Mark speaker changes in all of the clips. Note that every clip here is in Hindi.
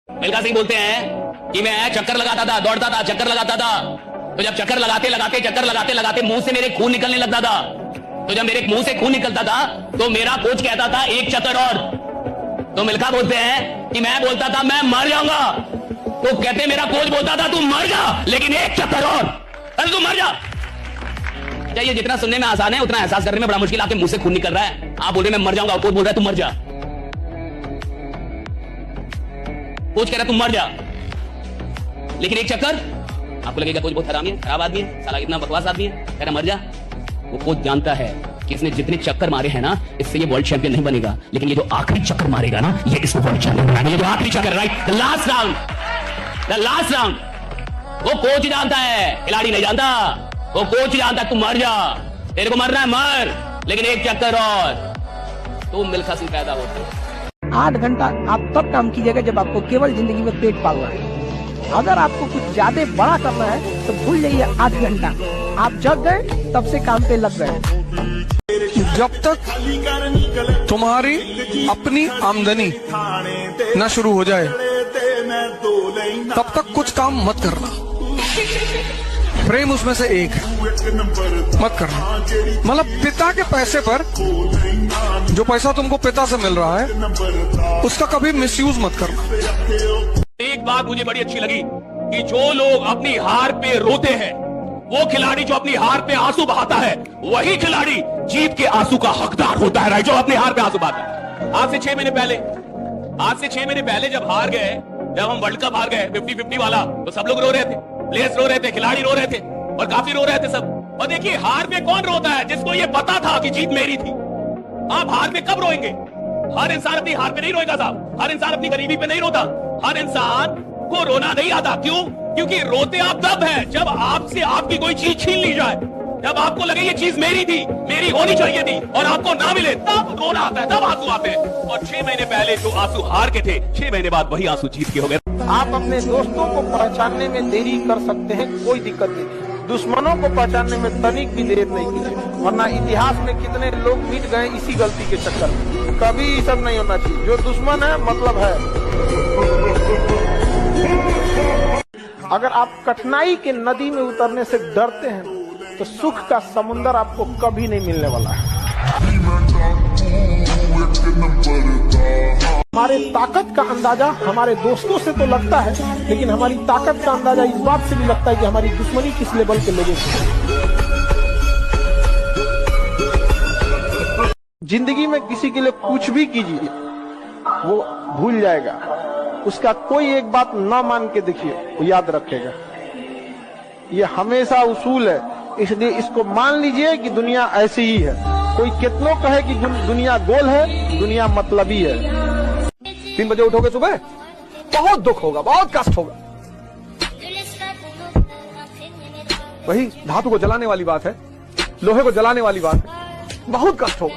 Speaker 1: मिल्खा सिंह बोलते हैं कि मैं चक्कर लगाता था, दौड़ता था, चक्कर लगाता था। तो जब चक्कर लगाते लगाते मुंह से मेरे खून निकलने लगता था। तो जब मेरे मुंह से खून निकलता था तो मेरा कोच कहता था एक चक्कर और। तो मिल्खा बोलते हैं कि मैं बोलता था मैं मर जाऊंगा। तो कहते मेरा कोच बोलता था तू मर जा, लेकिन एक चक्कर और, अरे तू मर जा। क्या ये जितना सुनने में आसान है उतना एहसास करने में बड़ा मुश्किल। आपके मुंह से खून निकल रहा है, आप बोल रहे मैं मर जाऊंगा, कोच बोल रहा है तू मर जा। कोच कह रहा है तू मर जा, लेकिन एक चक्कर। आपको लगेगा कोच बहुत हरामी है, खराब आदमी है, साला इतना बकवास आदमी है, कह रहा मर जा। वो कोच जानता है कि इसने जितने चक्कर मारे हैं ना, इससे ये वर्ल्ड चैंपियन नहीं बनेगा, लेकिन ये जो आखिरी चक्कर मारेगा ना, ये इसको वर्ल्ड चैंपियन बनाएगा। ये जो आखिरी चक्कर, राइट, द लास्ट राउंड, वो कोच जानता है, खिलाड़ी नहीं जानता। वो कोच जानता है तू मर जा, तेरे को मरना है मर, लेकिन एक चक्कर और। तो मिल्खा सिंह पैदा होते हैं।
Speaker 2: 8 घंटा आप तब काम कीजिएगा जब आपको केवल जिंदगी में पेट पालना है। अगर आपको कुछ ज्यादा बड़ा करना है तो भूल जाइए 8 घंटा। आप जग गए तब से काम पे लग गए।
Speaker 3: जब तक तुम्हारी अपनी आमदनी न शुरू हो जाए तब तक कुछ काम मत करना। प्रेम उसमें से एक है, मत करना। मतलब पिता के पैसे पर, जो पैसा तुमको पिता से मिल रहा है, उसका कभी मिसयूज मत करना।
Speaker 1: एक बात मुझे बड़ी अच्छी लगी कि जो लोग अपनी हार पे रोते हैं, वो खिलाड़ी जो अपनी हार पे आंसू बहाता है, वही खिलाड़ी जीत के आंसू का हकदार होता है, जो अपनी हार पे आंसू बहाता है। आज से 6 महीने पहले जब हार गए, जब हम वर्ल्ड कप हार गए 50-50 वाला, तो सब लोग रो रहे थे, प्लेयर्स रो रहे थे, खिलाड़ी रो रहे थे, और काफी रो रहे थे सब। और देखिए हार में कौन रोता है? जिसको ये पता था कि जीत मेरी थी। आप हार में कब रोएंगे? हर इंसान अपनी हार पे नहीं रोएगा साहब, हर इंसान अपनी गरीबी पे नहीं रोता, हर इंसान को रोना नहीं आता। क्यों? क्योंकि रोते आप तब हैं जब आपसे आपकी कोई चीज छीन ली जाए, जब आपको लगे ये चीज मेरी थी, मेरी होनी चाहिए थी, और आपको ना मिले, तब रोना आता है, तब आंसू आते हैं। और 6 महीने पहले जो आंसू हार के थे, 6 महीने बाद वही आंसू जीत के हो गए।
Speaker 4: आप अपने दोस्तों को पहचानने में देरी कर सकते हैं, कोई दिक्कत नहीं। दुश्मनों को पहचानने में तनिक भी देर नहीं कीजिए, वरना इतिहास में कितने लोग मिट गए इसी गलती के चक्कर में। कभी ये सब नहीं होना चाहिए। जो दुश्मन है मतलब है। अगर आप कठिनाई के नदी में उतरने से डरते हैं तो सुख का समुंदर आपको कभी नहीं मिलने वाला है। हमारे ताकत का अंदाजा हमारे दोस्तों से तो लगता है, लेकिन हमारी ताकत का अंदाजा इस बात से भी लगता है कि हमारी दुश्मनी किस लेवल के लोगों से। जिंदगी में किसी के लिए कुछ भी कीजिए, वो भूल जाएगा। उसका कोई एक बात ना मान के देखिए, वो याद रखेगा। ये हमेशा उसूल है, इसलिए इसको मान लीजिए कि दुनिया ऐसी ही है। कोई कितनों कहे कि दुनिया गोल है, दुनिया मतलबी है।
Speaker 3: 3 बजे उठोगे सुबह, बहुत दुख होगा, बहुत कष्ट होगा। वही धातु को जलाने वाली बात है, लोहे को जलाने वाली बात है, बहुत कष्ट होगा।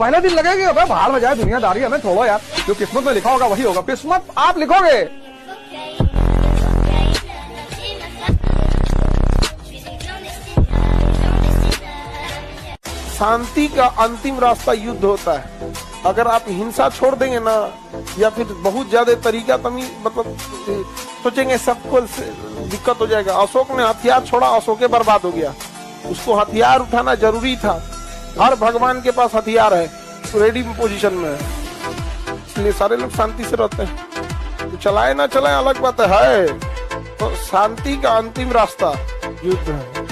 Speaker 3: पहले दिन लगेगा अबे बाहर में जाए दुनियादारी, हमें छोड़ो यार, जो किस्मत में लिखा होगा वही होगा। किस्मत आप लिखोगे।
Speaker 4: शांति का अंतिम रास्ता युद्ध होता है। अगर आप हिंसा छोड़ देंगे ना, या फिर बहुत ज्यादा तरीका मतलब सोचेंगे सबको दिक्कत हो जाएगा। अशोक ने हथियार छोड़ा, अशोक बर्बाद हो गया। उसको हथियार उठाना जरूरी था। हर भगवान के पास हथियार है, रेडी पोजीशन में है, इसलिए सारे लोग शांति से रहते हैं। तो चलाए ना चलाए अलग बात है, तो शांति का अंतिम रास्ता युद्ध है।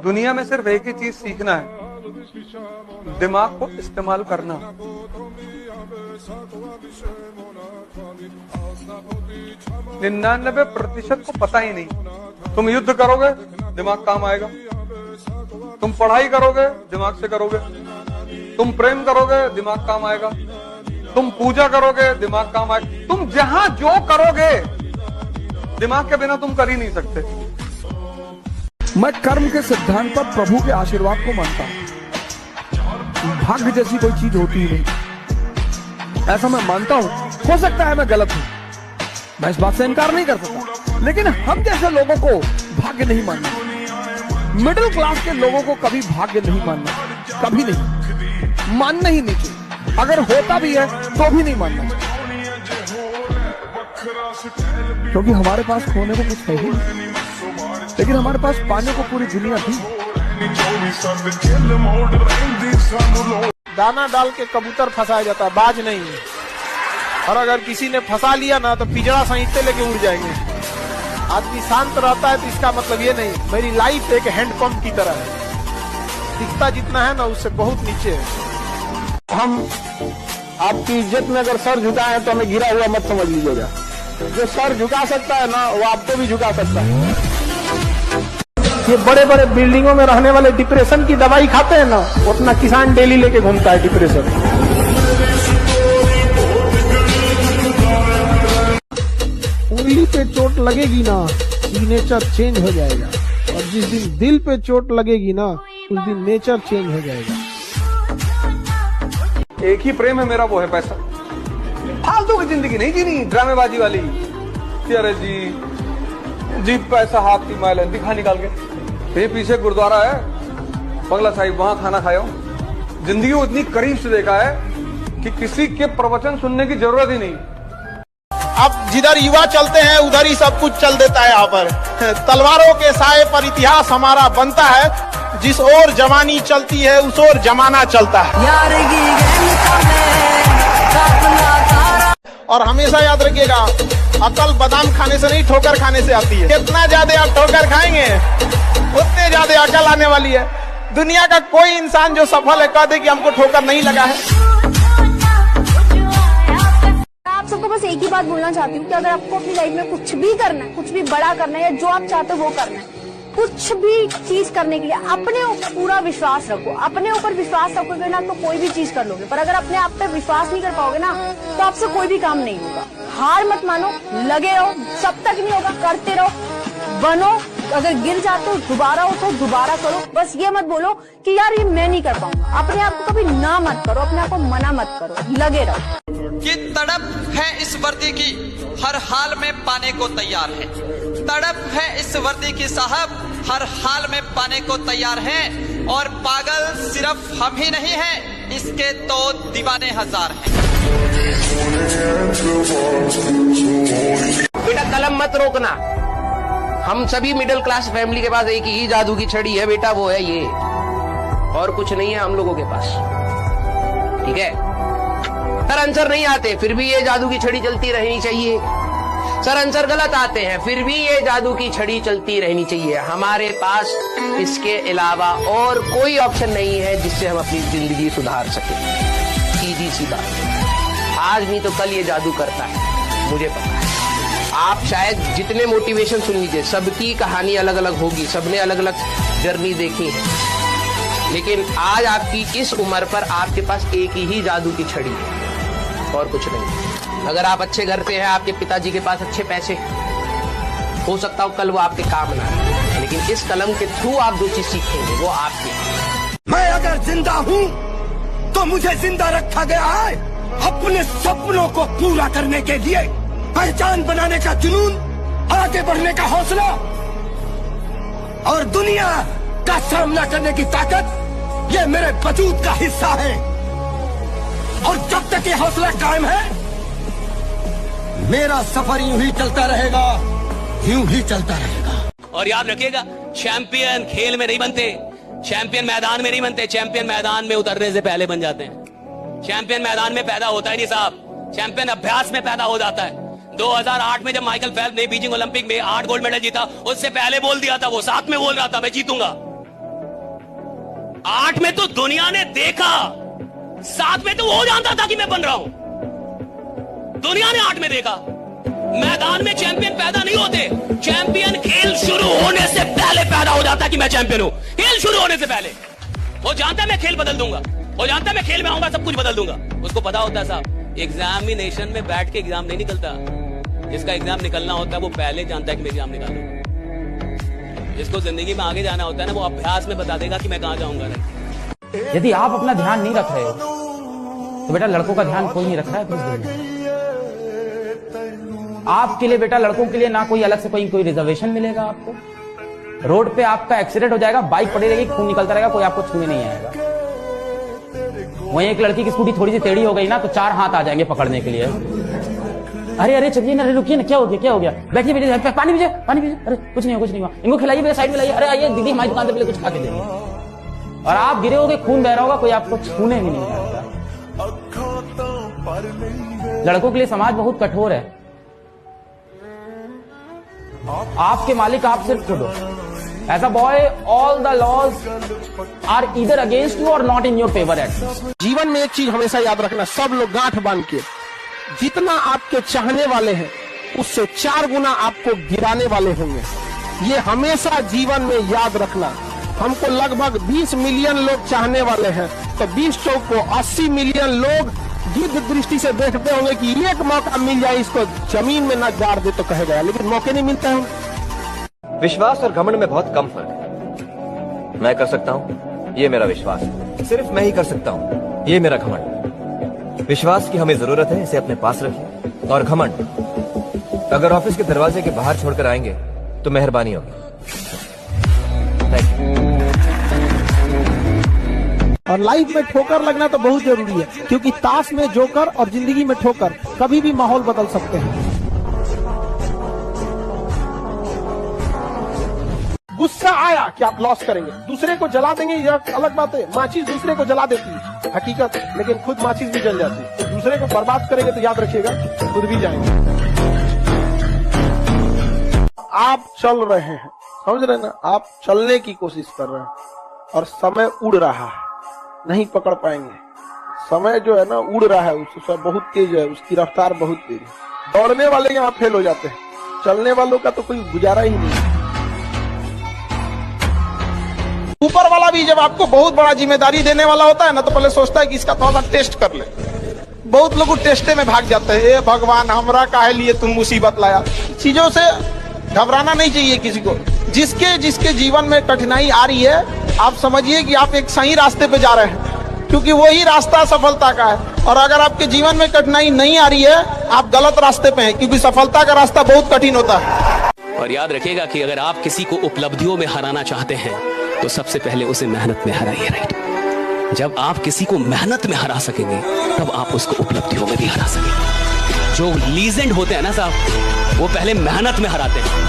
Speaker 3: दुनिया में सिर्फ एक ही चीज सीखना है, दिमाग को इस्तेमाल करना। 99% को पता ही नहीं। तुम युद्ध करोगे, दिमाग काम आएगा। तुम पढ़ाई करोगे, दिमाग से करोगे। तुम प्रेम करोगे, दिमाग काम आएगा। तुम पूजा करोगे, दिमाग काम आएगा। तुम जहां जो करोगे, दिमाग के बिना तुम कर ही नहीं सकते।
Speaker 5: मैं कर्म के सिद्धांत पर प्रभु के आशीर्वाद को मानता हूं। भाग्य जैसी कोई चीज होती ही नहीं, ऐसा मैं मानता हूं। हो सकता है मैं गलत हूं, मैं इस बात से इनकार नहीं कर सकता, लेकिन हम जैसे लोगों को भाग्य नहीं मानना। मिडिल क्लास के लोगों को कभी भाग्य नहीं मानना, कभी नहीं मानना ही नहीं चाहिए। अगर होता भी है तो भी नहीं मानना चाहिए। क्योंकि हमारे पास खोने को कुछ है ही नहीं, लेकिन हमारे पास पाने को पूरी दुनिया थी।
Speaker 4: दाना डाल के कबूतर फंसाया जाता है, बाज नहीं। और अगर किसी ने फंसा लिया ना तो पिजड़ा सहित लेके उड़ जाएंगे। आदमी शांत रहता है तो इसका मतलब ये नहीं मेरी लाइफ एक हैंडपंप की तरह है, दिखता जितना है ना उससे बहुत नीचे है। हम आपकी इज्जत में अगर सर झुकाए हैं तो हमें गिरा हुआ मत समझ लीजिएगा। जो सर झुका सकता है ना वो आपको भी झुका सकता है। ये बड़े बड़े बिल्डिंगों में रहने वाले डिप्रेशन की दवाई खाते हैं ना, उतना किसान डेली लेके घूमता है डिप्रेशन। उंगली पे चोट लगेगी ना नेचर चेंज हो जाएगा, और जिस दिन दिल पे चोट लगेगी ना उस दिन नेचर चेंज हो जाएगा।
Speaker 3: एक ही प्रेम है मेरा, वो है पैसा। फालतू की जिंदगी नहीं जीनी, ड्रामेबाजी वाली। अरे जी पैसा हाथ की मैल है, दिखा निकाल के। ये पीछे गुरुद्वारा है बंगला साहिब, वहां खाना खाया हूं। जिंदगी को इतनी करीब से देखा है कि किसी के प्रवचन सुनने की जरूरत ही नहीं।
Speaker 4: अब जिधर युवा चलते हैं उधर ही सब कुछ चल देता है। यहाँ पर तलवारों के साए पर इतिहास हमारा बनता है, जिस ओर जवानी चलती है उस ओर जमाना चलता है। और हमेशा याद रखिएगा, अकल बादाम खाने से नहीं ठोकर खाने से आती है। जितना ज्यादा आप ठोकर खाएंगे उतने ज्यादा अकल आने वाली है। दुनिया का कोई इंसान जो सफल है कह दे कि हमको ठोकर नहीं लगा है।
Speaker 6: आप सबको बस एक ही बात बोलना चाहती हूँ कि अगर आपको अपनी लाइफ में कुछ भी करना है, कुछ भी बड़ा करना है, या जो आप चाहते हो वो करना है, कुछ भी चीज करने के लिए अपने ऊपर पूरा विश्वास रखो। अपने ऊपर विश्वास रखोगे ना तो कोई भी चीज कर लोगे, पर अगर अपने आप पे विश्वास नहीं कर पाओगे ना तो आपसे कोई भी काम नहीं होगा। हार मत मानो, लगे रहो, जब तक नहीं होगा करते रहो, बनो। अगर गिर जाते हो दोबारा उठो, दोबारा करो। बस ये मत बोलो कि यार ये मैं नहीं कर पाऊंगा। अपने आप को कभी ना मत करो, अपने आप को मना मत करो, लगे रहो।
Speaker 7: कि तड़प है इस वर्दी की, हर हाल में पाने को तैयार है। तड़प है इस वर्दी की साहब, हर हाल में पाने को तैयार है। और पागल सिर्फ हम ही नहीं हैं, इसके तो दीवाने हजार हैं।
Speaker 8: बेटा कलम मत रोकना। हम सभी मिडिल क्लास फैमिली के पास एक ही जादू की छड़ी है बेटा, वो है ये, और कुछ नहीं है हम लोगों के पास। ठीक है सर, आंसर नहीं आते फिर भी ये जादू की छड़ी चलती रहनी चाहिए। सर आंसर गलत आते हैं फिर भी ये जादू की छड़ी चलती रहनी चाहिए। हमारे पास इसके अलावा और कोई ऑप्शन नहीं है जिससे हम अपनी जिंदगी सुधार सके। सीधी सी बात, आज नहीं तो कल ये जादू करता है, मुझे पता है। आप शायद जितने मोटिवेशन सुन लीजिए, सबकी कहानी अलग अलग होगी, सबने अलग अलग जर्नी देखी है, लेकिन आज आपकी इस उम्र पर आपके पास एक ही जादू की छड़ी है और कुछ नहीं। अगर आप अच्छे घर पे हैं, आपके पिताजी के पास अच्छे पैसे, हो सकता हो कल वो आपके काम ना आए, लेकिन इस कलम के थ्रू आप जो चीज सीखेंगे वो आपके।
Speaker 9: मैं अगर जिंदा हूँ तो मुझे जिंदा रखा गया है अपने सपनों को पूरा करने के लिए। पहचान बनाने का जुनून, आगे बढ़ने का हौसला और दुनिया का सामना करने की ताकत, ये मेरे वजूद का हिस्सा है। और जब तक ये हौसला कायम है, मेरा सफर यूं ही चलता रहेगा, यूं ही चलता रहेगा।
Speaker 1: और याद रखिएगा, चैंपियन खेल में नहीं बनते, चैंपियन मैदान में नहीं बनते, चैंपियन मैदान में उतरने से पहले बन जाते हैं। चैंपियन मैदान में पैदा होता ही नहीं साहब, चैंपियन अभ्यास में पैदा हो जाता है। 2008 में जब माइकल फेल्प्स ने बीजिंग ओलंपिक में 8 गोल्ड मेडल जीता, उससे पहले बोल दिया था, वो 7 में बोल रहा था मैं जीतूंगा। 8 में तो दुनिया ने देखा, 7 में तो वो जानता था कि मैं बन रहा हूं। दुनिया ने 8 में देखा। मैदान में चैंपियन पैदा नहीं होते, चैंपियन खेल शुरू होने से पहले पैदा हो जाता है कि मैं चैंपियन हूं। खेल शुरू होने से पहले वो जानता है मैं खेल बदल दूंगा, वो जानता है मैं खेल में आऊंगा सब कुछ बदल दूंगा। उसको पता होता है साहब, एग्जामिनेशन में बैठ के एग्जाम नहीं निकलता, जिसका एग्जाम निकलना होता है वो पहले जानता है कि मैं एग्जाम निकालूंगा। जिसको जिंदगी में आगे जाना होता है ना, वो अभ्यास में बता देगा कि मैं कहां जाऊंगा।
Speaker 10: यदि आप अपना ध्यान नहीं रख रहे हो तो बेटा लड़कों का ध्यान कोई नहीं रख रहा है इस दुनिया में। आपके लिए बेटा, लड़कों के लिए ना कोई अलग से कोई रिजर्वेशन मिलेगा आपको। रोड पे आपका एक्सीडेंट हो जाएगा, बाइक पड़ी रहेगी, खून निकलता रहेगा, कोई आपको छूने नहीं आएगा। वहीं एक लड़की की स्कूटी थोड़ी सी टेढ़ी हो गई ना तो 4 हाथ आ जाएंगे पकड़ने के लिए। अरे अरे चलिए ना, अरे रुकिए ना, क्या हो गया, बैठिए बैठिए, पानी पीजिए, अरे कुछ नहीं हुआ, इनको खिलाइए, मेरे साइड में लाइए, अरे आइए दीदी हमारी दुकान पे पहले कुछ खा के देंगे। और आप गिरे होगे, खून बह रहा होगा, कोई आपको छूने भी नहीं आएगा। लड़कों के लिए समाज बहुत कठोर है। आपके मालिक आप सिर्फ खुद हो। As a boy all the laws are either against you और not in your favour at.
Speaker 4: जीवन में एक चीज हमेशा याद रखना, सब लोग गांठ बांध के, जितना आपके चाहने वाले हैं उससे 4 गुना आपको गिराने वाले होंगे। ये हमेशा जीवन में याद रखना। हमको लगभग 20 मिलियन लोग चाहने वाले हैं, तो 20 चौक को 80 मिलियन लोग गिद्ध दृष्टि से देखते होंगे कि एक मौका मिल जाए, इसको जमीन में न गाड़ दे तो कहेगा, लेकिन मौके नहीं मिलते हैं।
Speaker 11: विश्वास और घमंड में बहुत कम फर्क है। मैं कर सकता हूँ, ये मेरा विश्वास है। सिर्फ मैं ही कर सकता हूँ, ये मेरा घमंड। विश्वास की हमें जरूरत है, इसे अपने पास रखिए। और घमंड अगर ऑफिस के दरवाजे के बाहर छोड़कर आएंगे तो मेहरबानी होगी। Thank you.
Speaker 4: और लाइफ में ठोकर लगना तो बहुत जरूरी है, क्योंकि ताश में जोकर और जिंदगी में ठोकर कभी भी माहौल बदल सकते हैं। गुस्सा आया कि आप लॉस करेंगे, दूसरे को जला देंगे, यह अलग बात है। माचिस दूसरे को जला देती है हकीकत, लेकिन खुद माचिस भी जल जाती है। तो दूसरे को बर्बाद करेंगे तो याद रखिएगा खुद भी जाएंगे। आप चल रहे हैं, समझ रहे हैं ना, आप चलने की कोशिश कर रहे हैं और समय उड़ रहा है, नहीं पकड़ पाएंगे। समय जो है ना उड़ रहा है, उससे बहुत तेज है, उसकी रफ्तार बहुत तेज है। दौड़ने वाले यहाँ फेल हो जाते हैं, चलने वालों का तो कोई गुजारा ही नहीं। ऊपर वाला भी जब आपको बहुत बड़ा जिम्मेदारी देने वाला होता है ना, तो पहले सोचता है कि इसका थोड़ा सा टेस्ट कर ले। बहुत लोग टेस्टे में भाग जाते हैं। ए भगवान, हमरा काहे लिए तुम मुसीबत लाया। चीजों से घबराना नहीं चाहिए किसी को। जिसके जीवन में कठिनाई आ रही है, आप समझिए कि आप एक सही रास्ते पे जा रहे हैं, क्योंकि वही रास्ता सफलता का है। और अगर आपके जीवन में कठिनाई नहीं आ रही है, आप गलत रास्ते पे हैं, क्योंकि सफलता का रास्ता बहुत कठिन होता है।
Speaker 1: और याद रखिएगा कि अगर आप किसी को उपलब्धियों में हराना चाहते हैं तो सबसे पहले उसे मेहनत में हराइए, राइट। जब आप किसी को मेहनत में हरा सकेंगे तब आप उसको उपलब्धियों में भी हरा सकेंगे। जो लीजेंड होते हैं ना साहब, वो पहले मेहनत में हराते हैं।